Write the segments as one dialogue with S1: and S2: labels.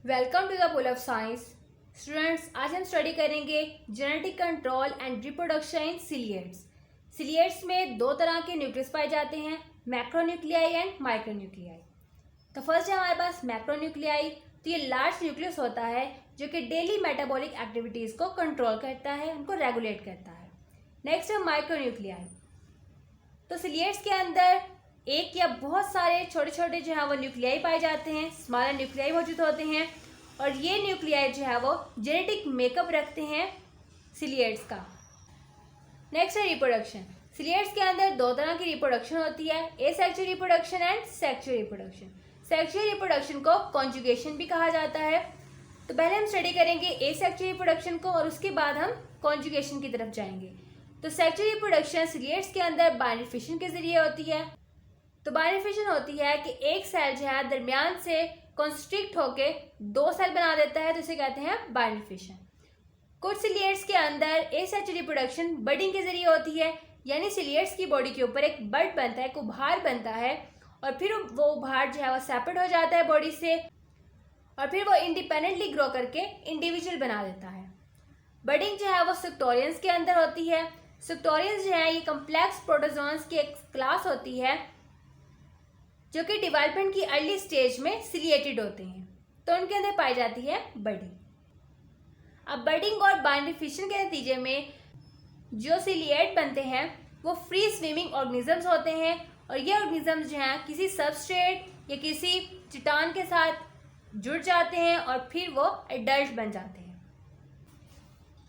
S1: Welcome to the pool of science. Students, आज हम study करेंगे genetic control and reproduction in ciliates. Ciliates में दो तरह के न्यूक्लियस पाए जाते हैं, मैक्रोन्यूक्लियाई एंड माइक्रोन्यूक्लियाई। तो फर्स्ट है हमारे पास मैक्रोन्यूक्लियाई। तो ये लार्ज न्यूक्लियस होता है जो कि डेली मेटाबॉलिक एक्टिविटीज़ को कंट्रोल करता है, उनको रेगुलेट करता है। नेक्स्ट है माइक्रोन्यूक्लियाई। तो सिलिएट्स के अंदर एक या बहुत सारे छोटे छोटे जो है वो न्यूक्लियाई पाए जाते हैं, स्मॉलर न्यूक्लियाई मौजूद होते हैं, और ये न्यूक्लियाई जो है वो जेनेटिक मेकअप रखते हैं सिलिएट्स का। नेक्स्ट है रिप्रोडक्शन। सिलिएट्स के अंदर दो तरह की रिप्रोडक्शन होती है, asexual reproduction and sexual reproduction. Sexual reproduction को कॉन्जुगेशन भी कहा जाता है। तो पहले हम स्टडी करेंगे एसेक्सुअल रिप्रोडक्शन को और उसके बाद हम कॉन्जुगेशन की तरफ जाएंगे। तो सेक्सुअल रिप्रोडक्शन सिलिएट्स के अंदर बाइनरी फिशन के जरिए होती है। तो बाइनरी फिशन होती है कि एक सेल जो है दरमियान से कॉन्स्ट्रिक्ट होके दो सेल बना देता है, तो इसे कहते हैं बाइनरी फिशन। कुछ सिलिएट्स के अंदर एसेक्सुअल रिप्रोडक्शन बडिंग के जरिए होती है, यानी सिलिएट्स की बॉडी के ऊपर एक बड बनता है, एक उभार बनता है, और फिर वो उभार जो है वो सेपरेट हो जाता है बॉडी से, और फिर वो इंडिपेंडेंटली ग्रो करके इंडिविजुअल बना देता है। बडिंग जो है वो सेक्टोरियंस के अंदर होती है। सेक्टोरियंस जो है ये कम्प्लेक्स प्रोटोजोन्स की एक क्लास होती है जो कि डेवलपमेंट की अर्ली स्टेज में सिलिएटेड होते हैं, तो उनके अंदर पाई जाती है बडिंग। अब बडिंग और बाइनरी फिशन के नतीजे में जो सिलिएट बनते हैं वो फ्री स्विमिंग ऑर्गेनिजम्स होते हैं, और ये ऑर्गेनिजम्स जो हैं किसी सबस्ट्रेट या किसी चट्टान के साथ जुड़ जाते हैं और फिर वो एडल्ट बन जाते हैं।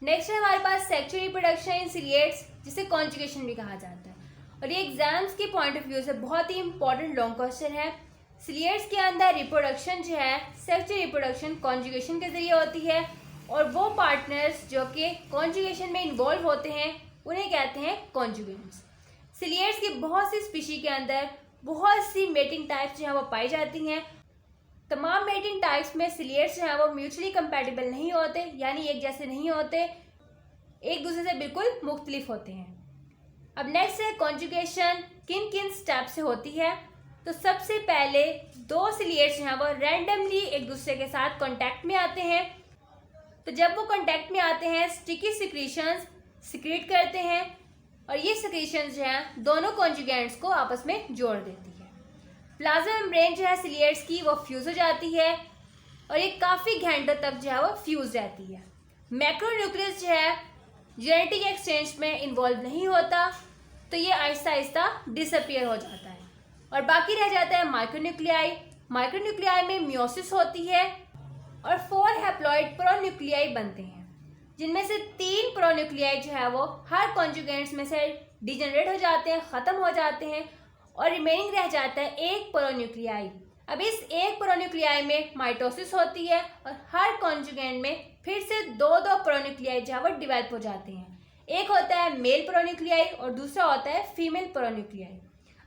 S1: नेक्स्ट है हमारे पास सेक्सुअल रिप्रोडक्शन इन सिलिएट्स, जिसे कॉन्जुगेशन भी कहा जाता है, और ये एग्जाम्स के पॉइंट ऑफ व्यू से बहुत ही इंपॉर्टेंट लॉन्ग क्वेश्चन है। सिलिएट्स के अंदर रिप्रोडक्शन जो है सेक्सुअल रिप्रोडक्शन कॉन्जुगेशन के जरिए होती है, और वो पार्टनर्स जो कि कॉन्जुगेशन में इन्वॉल्व होते हैं उन्हें कहते हैं कॉन्जुगेंट्स। सिलिएट्स की बहुत सी स्पीशी के अंदर बहुत सी मेटिंग टाइप्स जो है वो पाई जाती हैं। तमाम मेटिंग टाइप्स में सिलिएट्स जो है वो म्यूचुअली कंपैटिबल नहीं होते, यानी एक जैसे नहीं होते, एक दूसरे से बिल्कुल मुख्तलिफ होते हैं। अब नेक्स्ट है कॉन्जुगेशन किन किन स्टेप से होती है। तो सबसे पहले दो सिलिएट्स जो हैं वो रैंडमली एक दूसरे के साथ कांटेक्ट में आते हैं। तो जब वो कांटेक्ट में आते हैं स्टिकी सिक्रीशंस सिक्रीट करते हैं, और ये सिक्रीशंस जो हैं दोनों कॉन्जुगेंट्स को आपस में जोड़ देती है। प्लाज्मा मेम्ब्रेन जो है सिलिएट्स की वो फ्यूज हो जाती है, और ये काफ़ी घंटों तक जो है वो फ्यूज रहती है। मैक्रोन्यूक्लियस जो है जेनेटिक एक्सचेंज में इन्वॉल्व नहीं होता, तो ये आहिस्ता आहिस्ता डिसअपियर हो जाता है, और बाकी रह जाता है माइक्रोन्यूक्लियाई। माइक्रोन्यूक्लियाई में मियोसिस होती है और 4 हैप्लॉइड प्रोन्यूक्लियाई बनते हैं, जिनमें से 3 प्रोन्यूक्लियाई जो है वो हर कॉन्जुगेंट्स में से डिजेनरेट हो जाते हैं, ख़त्म हो जाते हैं, और रिमेनिंग रह जाता है एक प्रोन्यूक्लियाई। अब इस एक प्रोन्यूक्लियाई में माइटोसिस होती है, और हर कॉन्जुगेंट में फिर से दो प्रोन्यूक्लियाई जो है वो डिवेल्प हो जाते हैं। एक होता है मेल प्रोन्यूक्लियाई और दूसरा होता है फीमेल प्रोन्यूक्लियाई।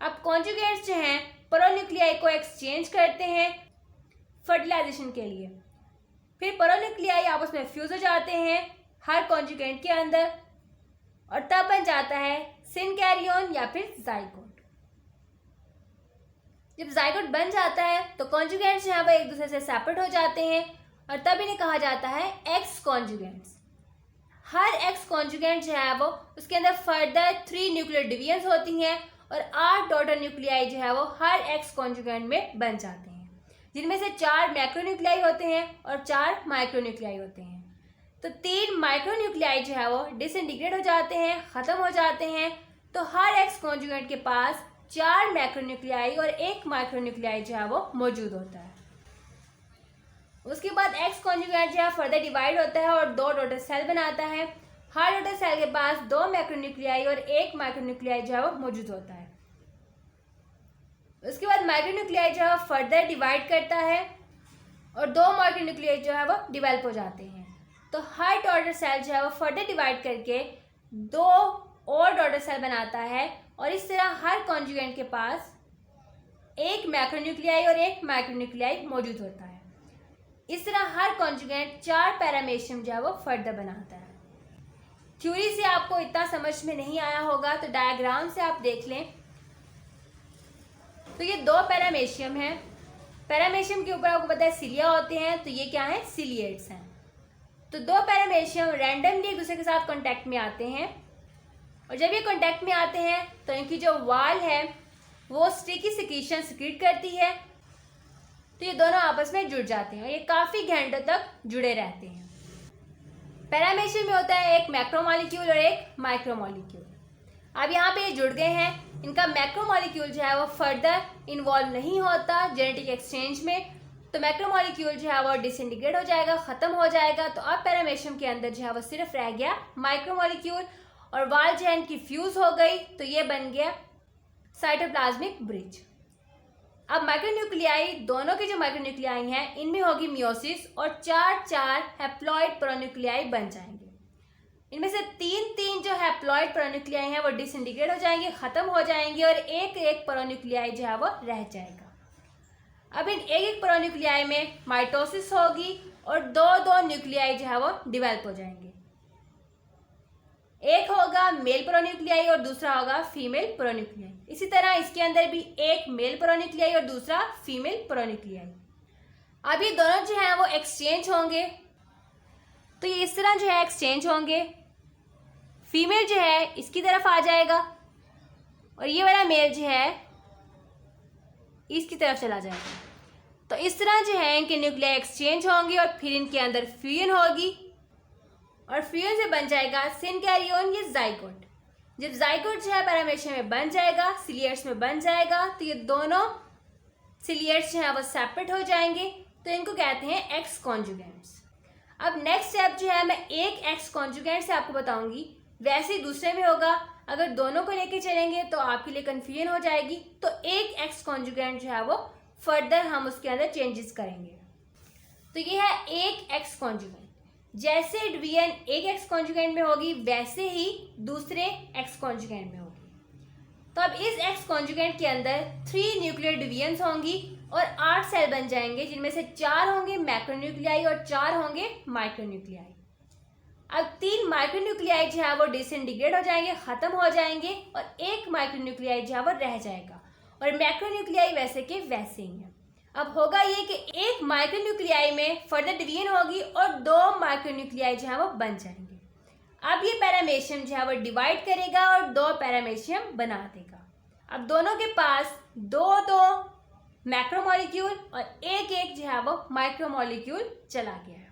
S1: अब कॉन्जुगेंट्स जो हैं प्रोन्यूक्लियाई को एक्सचेंज करते हैं फर्टिलाइजेशन के लिए, फिर प्रोन्यूक्लियाई आपस में फ्यूज हो जाते हैं हर कॉन्जुगेंट के अंदर, और तब बन जाता है सिनकैरियन या फिर जाइगोट। जब जाइगोट बन जाता है तो कॉन्जुगेंट्स जो है वो एक दूसरे से सेपरेट हो जाते हैं, और तब इन्हें कहा जाता है एक्स कॉन्जुगेंट्स। हर एक्स कॉन्जुगेंट जो है वो उसके अंदर फर्दर 3 न्यूक्लियर डिवीजन्स होती हैं, और 8 डॉटर न्यूक्लियाई जो है वो हर एक्स कॉन्जुगेंट में बन जाते हैं, जिनमें से 4 मैक्रोन्यूक्लियाई होते हैं और 4 माइक्रोन्यूक्लियाई होते हैं। तो 3 माइक्रोन्यूक्लियाई जो है वो डिसइंटीग्रेट हो जाते हैं, ख़त्म हो जाते हैं, तो हर एक्स कॉन्जुगेंट के पास 4 मैक्रोन्यूक्लियाई और 1 माइक्रोन्यूक्लियाई जो है वो मौजूद होता है। उसके बाद एक्स कॉन्जुगेट जो है फर्दर डिवाइड होता है और 2 डॉटर सेल बनाता है। हर डॉटर सेल के पास 2 मैक्रोन्यूक्लियाई और 1 माइक्रोन्यूक्लियाई जो है वो मौजूद होता है। उसके बाद माइक्रोन्यूक्लियाई जो है फर्दर डिवाइड करता है, और 2 माइक्रोन्यूक्लियाई जो है वो डिवेल्प हो जाते हैं। तो हर डॉटर सेल जो है वो फर्दर डिवाइड करके 2 और डॉटर सेल बनाता है, और इस तरह हर कॉन्जुगेंट के पास 1 मैक्रोन्यूक्लियाई और 1 माइक्रोन्यूक्लियाई मौजूद होता है। इस तरह हर कॉन्जुगेंट 4 पैरामेशियम जो है वो फर्दर बनाता है। थ्योरी से आपको इतना समझ में नहीं आया होगा, तो डायग्राम से आप देख लें। तो ये 2 पैरामेशियम हैं, पैरामेशियम के ऊपर आपको पता है सिलिया होते हैं, तो ये क्या है, सिलिएट्स हैं। तो दो पैरामेशियम रैंडमली एक दूसरे के साथ कांटेक्ट में आते हैं, और जब ये कांटेक्ट में आते हैं तो इनकी जो वाल है वो स्टिकी सिक्रीशन सिक्रीट करती है, तो ये दोनों आपस में जुड़ जाते हैं और ये काफ़ी घंटों तक जुड़े रहते हैं। पैरामेशियम में होता है एक मैक्रोमोलिक्यूल और एक माइक्रोमोलिक्यूल। अब यहाँ पे ये जुड़ गए हैं, इनका मैक्रोमोलिक्यूल जो है वो फर्दर इन्वॉल्व नहीं होता जेनेटिक एक्सचेंज में, तो मैक्रोमोलिक्यूल जो है वो डिसइंटीग्रेट हो जाएगा, ख़त्म हो जाएगा। तो अब पैरामेशियम के अंदर जो है वो सिर्फ रह गया माइक्रोमोलिक्यूल, और वाल जो है इनकी फ्यूज़ हो गई, तो ये बन गया साइटोप्लाज्मिक ब्रिज। अब माइक्रोन्यूक्लियाई, दोनों के जो माइक्रोन्यूक्लियाई हैं इनमें होगी मियोसिस और 4 हैप्लॉइड प्रोन्यूक्लियाई बन जाएंगे। इनमें से 3 जो हैप्लॉइड प्रोन्यूक्लियाई हैं वो डिसइंटीग्रेट हो जाएंगे, ख़त्म हो जाएंगे, और एक प्रोन्यूक्लियाई जो है वो रह जाएगा। अब इन एक प्रोन्यूक्लियाई में माइटोसिस होगी और दो न्यूक्लियाई जो है वो डिवेल्प हो जाएंगे। एक होगा मेल प्रोन्यूक्लियाई और दूसरा होगा फीमेल प्रोन्यूक्लियाई। इसी तरह इसके अंदर भी एक मेल प्रोन्यूक्लियाई और दूसरा फीमेल प्रोन्यूक्लियाई। अब ये दोनों जो है वो एक्सचेंज होंगे, तो ये इस तरह जो है एक्सचेंज होंगे। फीमेल जो है इसकी तरफ आ जाएगा और ये वाला मेल जो है इसकी तरफ चला जाएगा। तो इस तरह जो है इनके न्यूक्लियाई एक्सचेंज होंगे और फिर इनके अंदर फ्यूजन होगी, और फ्यूजन से बन जाएगा सिनकैरियोन, ये जाइगोट। जब जाइगोट जो है पैरामेशियम में बन जाएगा, सिलिएट्स में बन जाएगा, तो ये दोनों सिलिएट्स जो है वो सेपरेट हो जाएंगे, तो इनको कहते हैं एक्स कॉन्जुगेंट्स। अब नेक्स्ट स्टेप जो है मैं एक एक्स कॉन्जुगेंट से आपको बताऊंगी, वैसे ही दूसरे में होगा। अगर दोनों को लेके चलेंगे तो आपके लिए कन्फ्यूजन हो जाएगी, तो एक एक्स कॉन्जुगेंट जो है वो फर्दर हम उसके अंदर चेंजेस करेंगे। तो ये है एक एक्स कॉन्जुगेंट। जैसे डिवीजन एक एक्स कॉन्जुगेंट में होगी वैसे ही दूसरे एक्स कॉन्जुगेंट में होगी। तो अब इस एक्स कॉन्जुगेंट के अंदर 3 न्यूक्लियर डिवीजन्स होंगी और 8 सेल बन जाएंगे, जिनमें से 4 होंगे मैक्रोन्यूक्लियाई और 4 होंगे माइक्रोन्यूक्लियाई। अब 3 माइक्रोन्यूक्लियाई जो है वो डिसइंटीग्रेट हो जाएंगे, ख़त्म हो जाएंगे, और एक माइक्रोन्यूक्लियाई जो है वो रह जाएगा, और मैक्रोन्यूक्लियाई वैसे के वैसे ही हैं। अब होगा ये कि एक माइक्रोन्यूक्लियाई में फर्दर डिवीजन होगी और 2 माइक्रोन्यूक्लियाई जो है वो बन जाएंगे। अब ये पैरामेशियम जो है वो डिवाइड करेगा और 2 पैरामेशियम बना देगा। अब दोनों के पास 2 मैक्रोमोलिक्यूल और एक जो है वो माइक्रोमोलिक्यूल चला गया है।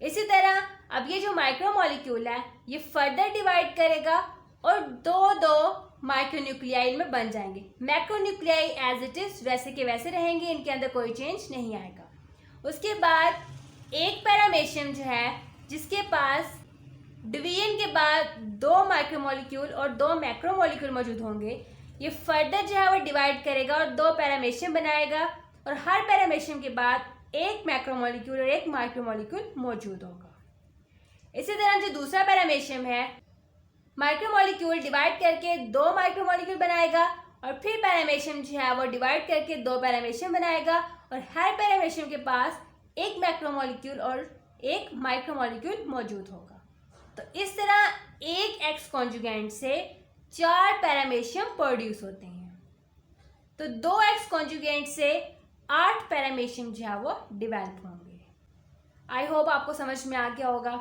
S1: इसी तरह अब ये जो माइक्रोमोलिक्यूल है ये फर्दर डिवाइड करेगा और 2 माइक्रोन्यूक्लियाई में बन जाएंगे। मैक्रोन्यूक्लियाई एज इट इज वैसे के वैसे रहेंगे, इनके अंदर कोई चेंज नहीं आएगा। उसके बाद एक पैरामेशियम जो है जिसके पास डिवीजन के बाद 2 माइक्रोमोलिक्यूल और 2 मैक्रोमोलिक्यूल मौजूद होंगे, ये फर्दर जो है वो डिवाइड करेगा और 2 पैरामेशियम बनाएगा, और हर पैरामेशियम के बाद एक मैक्रोमोलिक्यूल और एक माइक्रोमोलिक्यूल मौजूद होगा। इसी तरह जो दूसरा पैरामेशियम है माइक्रोमोलिक्यूल डिवाइड करके 2 माइक्रोमोलिक्यूल बनाएगा, और फिर पैरामेशियम जो है वो डिवाइड करके 2 पैरामेशियम बनाएगा, और हर पैरामेशियम के पास एक मैक्रोमोलिक्यूल और एक माइक्रोमोलिक्यूल मौजूद होगा। तो इस तरह एक एक्स कॉन्जुगेंट से 4 पैरामेशियम प्रोड्यूस होते हैं। तो 2 एक्स कॉन्जुगेंट से 8 पैरामेशियम जो है वो डिवेल्प होंगे। आई होप आपको समझ में आ गया होगा।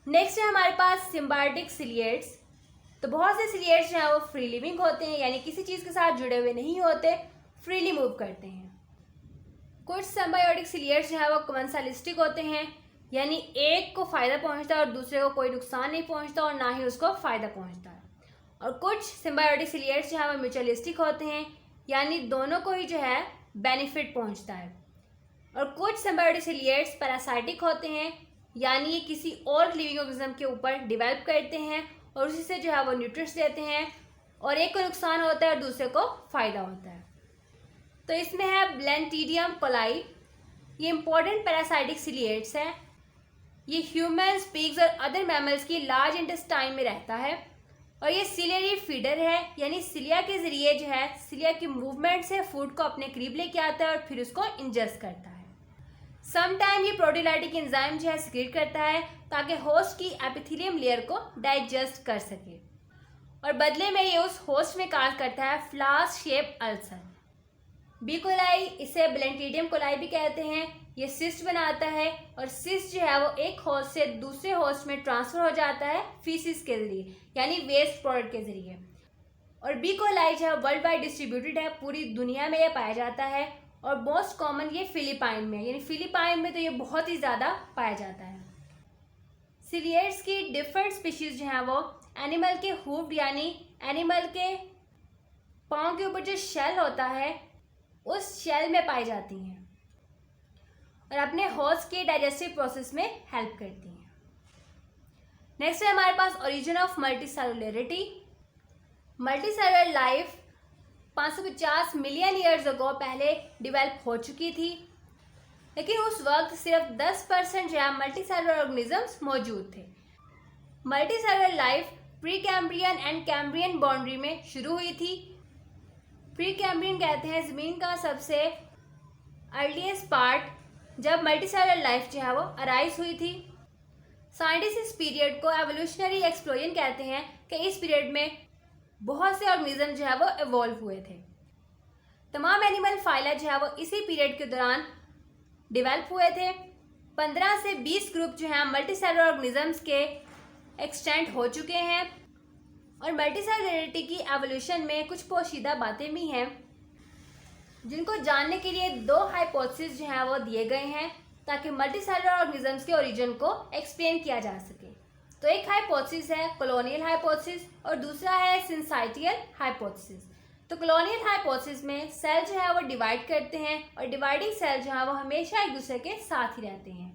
S1: नेक्स्ट है हमारे पास सिम्बायोटिक सिलिएट्स। तो बहुत से सिलिएट्स जो है वो फ्री लिविंग होते हैं, यानी किसी चीज़ के साथ जुड़े हुए नहीं होते, फ्रीली मूव करते हैं। कुछ सिम्बायोटिक सिलिएट्स जो है वो कमेंसालिस्टिक होते हैं, यानी एक को फ़ायदा पहुंचता है और दूसरे को कोई नुकसान नहीं पहुंचता और ना ही उसको फ़ायदा पहुंचता है। और कुछ सिम्बायोटिक सिलिएट्स जो है वो म्यूचुअलिस्टिक होते हैं, यानी दोनों को ही जो है बेनिफिट पहुँचता है। और कुछ सिम्बायोटिक सिलिएट्स पैरासाइटिक होते हैं, यानी ये किसी और लिविंग ऑर्गेनिज्म के ऊपर डिवेल्प करते हैं और उसी से जो है वो न्यूट्रिएंट्स देते हैं, और एक को नुकसान होता है और दूसरे को फ़ायदा होता है। तो इसमें है ब्लेंटिडियम कोलाई। ये इंपॉर्टेंट पैरासाइटिक सिलिएट्स है। ये ह्यूमन्स, पिग्स और अदर मैमल्स की लार्ज इंटेस्टाइन में रहता है, और ये सिलियरी फीडर है, यानी सिलिया के ज़रिए जो है सिलिया की मूवमेंट से फूड को अपने करीब लेके आता है और फिर उसको इंजेस्ट करता है। समटाइम ये प्रोटीलाइटिक एंजाइम जो है सिक्रीट करता है ताकि होस्ट की एपिथेलियम लेयर को डाइजेस्ट कर सके, और बदले में ये उस होस्ट में काज करता है फ्लास शेप अल्सर। बी कोलाई, इसे ब्लेंटिडियम कोलाई भी कहते हैं। ये सिस्ट बनाता है और सिस्ट जो है वो एक होस्ट से दूसरे होस्ट में ट्रांसफर हो जाता है फीसिस के जरिए, यानी वेस्ट प्रोडक्ट के जरिए। और बी कोलाई जो है वर्ल्ड वाइड डिस्ट्रीब्यूटेड है, पूरी दुनिया में ये पाया जाता है और मोस्ट कॉमन ये फिलीपाइन में, यानी फिलीपाइन में तो ये बहुत ही ज़्यादा पाया जाता है। सिलिएट्स की डिफरेंट स्पीशीज जो हैं वो एनिमल के हूफ्ड, यानी एनिमल के पाँव के ऊपर जो शेल होता है उस शेल में पाई जाती हैं और अपने होस्ट के डाइजेस्टिव प्रोसेस में हेल्प करती हैं। नेक्स्ट है हमारे पास origin of multicellularity. Multicellular life 550 million years ago पहले डिवेल्प हो चुकी थी, लेकिन उस वक्त सिर्फ 10% जो है मल्टीसेलुलर ऑर्गेनिजम्स मौजूद थे। Multicellular life pre Cambrian and Cambrian boundary में शुरू हुई थी। प्री कैम्ब्रियन कहते हैं ज़मीन का सबसे अर्लीस्ट पार्ट जब मल्टीसेलुलर लाइफ जो है वो अराइज हुई थी। साइंटिस्ट इस पीरियड को एवोल्यूशनरी एक्सप्लोजन कहते हैं कि इस पीरियड में बहुत से ऑर्गेनिज्म जो है वो इवॉल्व हुए थे। तमाम एनिमल फाइला जो है वो इसी पीरियड के दौरान डेवलप हुए थे। 15 से 20 ग्रुप जो हैं मल्टीसेलुलर ऑर्गेनिजम्स के एक्सटेंड हो चुके हैं और मल्टीसेलुलरिटी की एवोल्यूशन में कुछ पोशीदा बातें भी हैं जिनको जानने के लिए 2 हाइपोथेसिस जो हैं वो दिए गए हैं ताकि मल्टीसेलुलर ऑर्गेनिजम्स के ओरिजिन को एक्सप्लेन किया जा सके। तो एक हाइपोथेसिस है कॉलोनियल हाइपोथेसिस और दूसरा है सिंसाइटियल हाइपोथेसिस। तो कॉलोनियल हाइपोथेसिस में सेल जो है वो डिवाइड करते हैं और डिवाइडिंग सेल जो है वो हमेशा एक दूसरे के साथ ही रहते हैं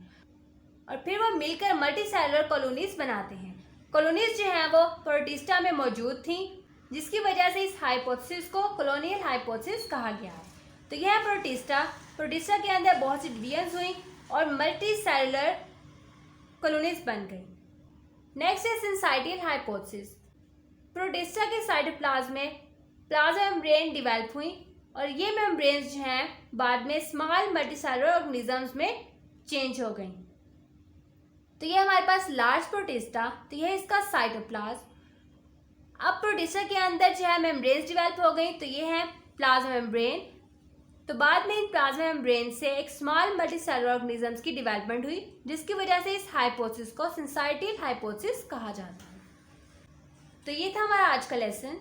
S1: और फिर वो मिलकर मल्टीसेलुलर कॉलोनीज बनाते हैं। कॉलोनीज जो हैं वो प्रोटिस्टा में मौजूद थी, जिसकी वजह से इस हाइपोथेसिस को कॉलोनियल हाइपोथेसिस कहा गया है। तो यह है प्रोटिस्टा। प्रोटिस्टा के अंदर बहुत सी डिवीजन्स हुई और मल्टीसेलुलर कॉलोनीज बन गई। नेक्स्ट है सिंसाइटियल हाइपोथेसिस। प्रोटिस्टा के साइटोप्लाज्म में प्लाज्मा मेम्ब्रेन डेवलप हुई और ये मेम्ब्रेन्स जो हैं बाद में स्मॉल मल्टीसेलुलर ऑर्गेनिजम्स में चेंज हो गई। तो ये हमारे पास लार्ज प्रोटिस्टा, तो यह इसका साइटोप्लाज्म। अब प्रोटिस्टा के अंदर जो है मेम्ब्रेन्स डेवलप हो गई, तो ये है प्लाज्मा मेम्ब्रेन। तो बाद में इन प्लाज्मा मेम्ब्रेन से एक स्मॉल मल्टीसेलुलर ऑर्गेनिजम्स की डेवलपमेंट हुई, जिसकी वजह से इस हाइपोथेसिस को सिंसाइटियल हाइपोथेसिस कहा जाता है। तो ये था हमारा आज का लेसन।